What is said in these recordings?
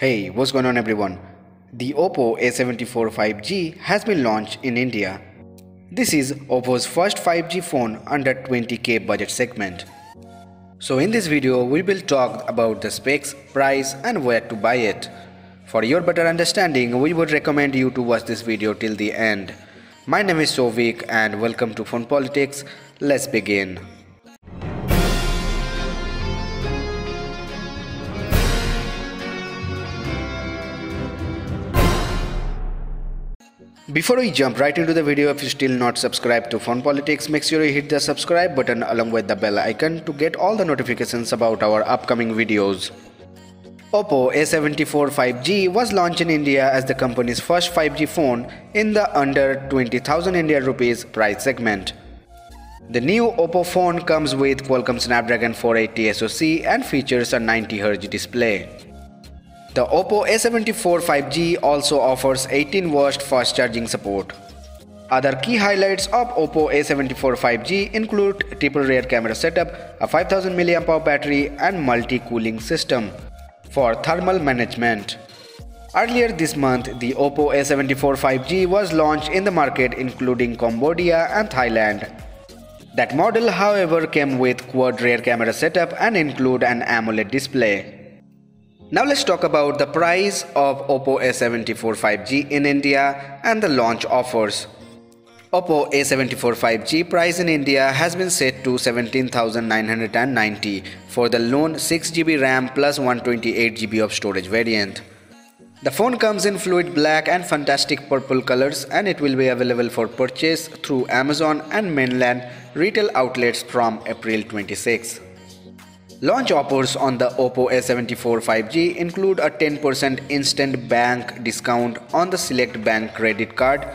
Hey, what's going on everyone? The Oppo A74 5G has been launched in India. This is Oppo's first 5G phone under 20k budget segment. So in this video, we will talk about the specs, price and where to buy it. For your better understanding, we would recommend you to watch this video till the end. My name is Sovik and welcome to Phone Politics. Let's begin. Before we jump right into the video, if you still not subscribed to Phone Politics, make sure you hit the subscribe button along with the bell icon to get all the notifications about our upcoming videos. Oppo A74 5G was launched in India as the company's first 5G phone in the under 20,000 Indian rupees price segment. The new Oppo phone comes with Qualcomm Snapdragon 480 SoC and features a 90Hz display. The Oppo A74 5G also offers 18W fast charging support. Other key highlights of Oppo A74 5G include triple rear camera setup, a 5000 mAh battery and multi-cooling system for thermal management. Earlier this month, the Oppo A74 5G was launched in the market including Cambodia and Thailand. That model, however, came with quad rear camera setup and include an AMOLED display. Now let's talk about the price of Oppo A74 5G in India and the launch offers. Oppo A74 5G price in India has been set to 17,990 for the lone 6GB RAM plus 128GB of storage variant. The phone comes in fluid black and fantastic purple colors and it will be available for purchase through Amazon and mainland retail outlets from April 26. Launch offers on the Oppo A74 5G include a 10% instant bank discount on the select bank credit card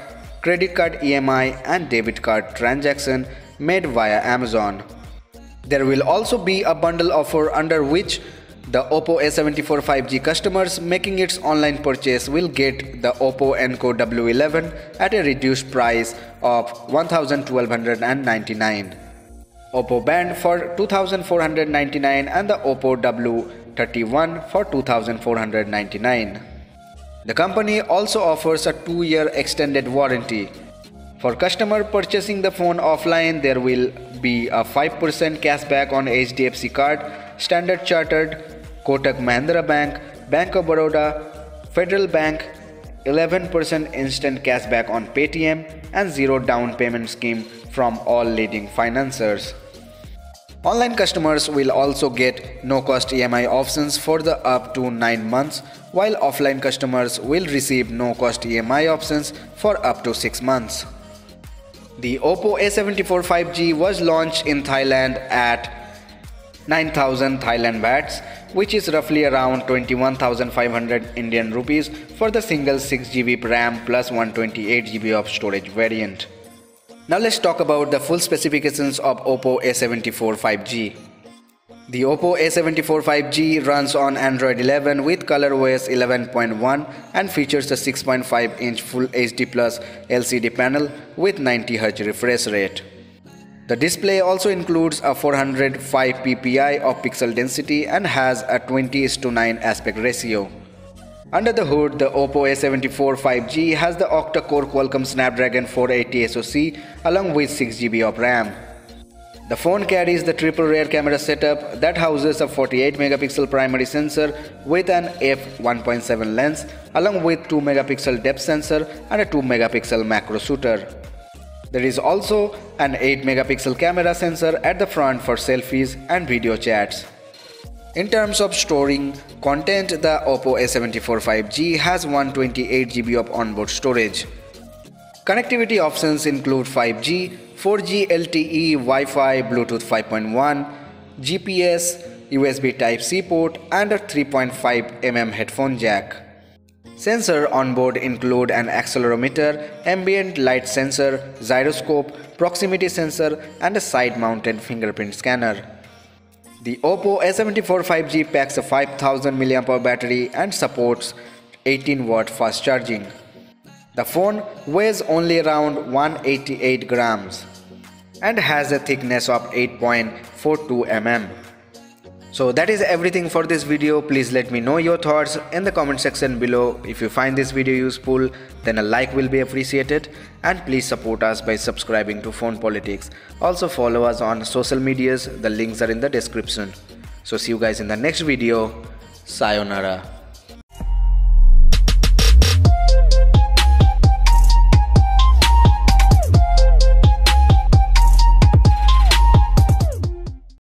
EMI and debit card transaction made via Amazon. There will also be a bundle offer under which the Oppo A74 5G customers making its online purchase will get the Oppo Enco W11 at a reduced price of 1,1299. Oppo Band for 2,499 and the Oppo W31 for 2,499. The company also offers a 2-year extended warranty. For customer purchasing the phone offline, there will be a 5% cashback on HDFC card, Standard Chartered, Kotak Mahindra Bank, Bank of Baroda, Federal Bank, 11% instant cashback on Paytm and zero down payment scheme from all leading financiers. Online customers will also get no-cost EMI options for the up to 9 months, while offline customers will receive no-cost EMI options for up to 6 months. The Oppo A74 5G was launched in Thailand at 9,000 Thailand bahts, which is roughly around 21,500 Indian rupees for the single 6GB RAM plus 128GB of storage variant. Now let's talk about the full specifications of Oppo A74 5G. The Oppo A74 5G runs on Android 11 with ColorOS 11.1 and features a 6.5-inch Full HD Plus LCD panel with 90Hz refresh rate. The display also includes a 405 ppi of pixel density and has a 20:9 aspect ratio. Under the hood, the Oppo A74 5G has the octa-core Qualcomm Snapdragon 480 SoC along with 6GB of RAM. The phone carries the triple rear camera setup that houses a 48MP primary sensor with an f1.7 lens along with 2MP depth sensor and a 2MP macro shooter. There is also an 8MP camera sensor at the front for selfies and video chats. In terms of storing content, the Oppo A74 5G has 128GB of onboard storage. Connectivity options include 5G, 4G LTE, Wi-Fi, Bluetooth 5.1, GPS, USB Type-C port and a 3.5mm headphone jack. Sensor on board include an accelerometer, ambient light sensor, gyroscope, proximity sensor and a side-mounted fingerprint scanner. The Oppo A74 5G packs a 5000 mAh battery and supports 18W fast charging. The phone weighs only around 188 grams and has a thickness of 8.42 mm. So that is everything for this video. Please let me know your thoughts in the comment section below. If you find this video useful, then a like will be appreciated, and please support us by subscribing to Phone Politics. Also follow us on social medias, the links are in the description. So see you guys in the next video. Sayonara.